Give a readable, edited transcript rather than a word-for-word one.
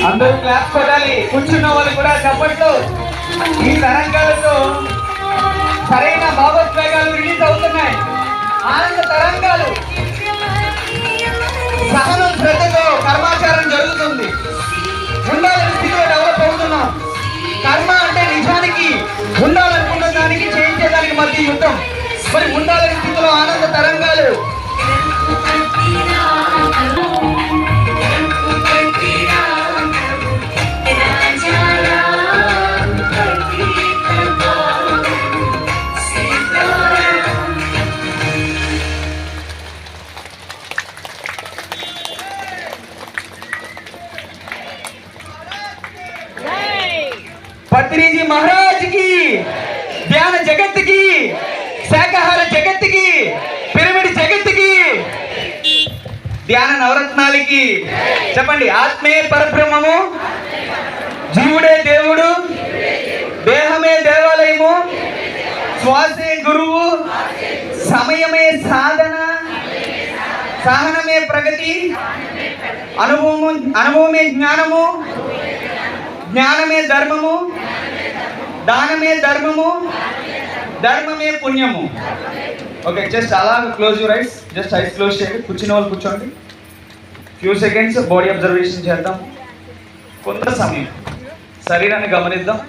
అందరూ క్లాస్ కొట్టాలి. కూర్చున్న వాళ్ళు కూడా చప్పట్లు. ఈ తరంగాలతో సరైన భావోద్వేగాలు రిలీజ్ అవుతున్నాయి. ఆనంద తరంగాలు. సహనం శ్రద్ధతో కర్మాచారం జరుగుతుంది. ఉండాలని స్థితిలో డెవలప్ అవుతున్నాం. కర్మ అంటే నిజానికి ఉండాలనుకున్న దానికి చేయించేదానికి మధ్య యుద్ధం. మరి ఉండాలని స్థితిలో ఆనంద తరంగాలు. पत्री जी महाराज की, ध्यान जगत की, శాకాహార జగత్తుకి, పిరమిడ్ జగత్తుకి, ధ్యాన నవరత్నాలకి. చెప్పండి. ఆత్మే పరబ్రహ్మము, జీవుడే దేవుడు, దేహమే దేవాలయము, శ్వాసే గురువు, సమయమే సాధన, సహనమే ప్రగతి, అనుభవమే జ్ఞానము, జ్ఞానమే ధర్మము, దానమే ధర్మము, ధర్మమే పుణ్యము. ఓకే, జస్ట్ అలా close your eyes. Just eyes close చేయండి. కూర్చున్న వాళ్ళు కూర్చోండి. ఫ్యూ సెకండ్స్ బాడీ అబ్జర్వేషన్ చేద్దాం. కొంత సమయం శరీరాన్ని గమనిద్దాం.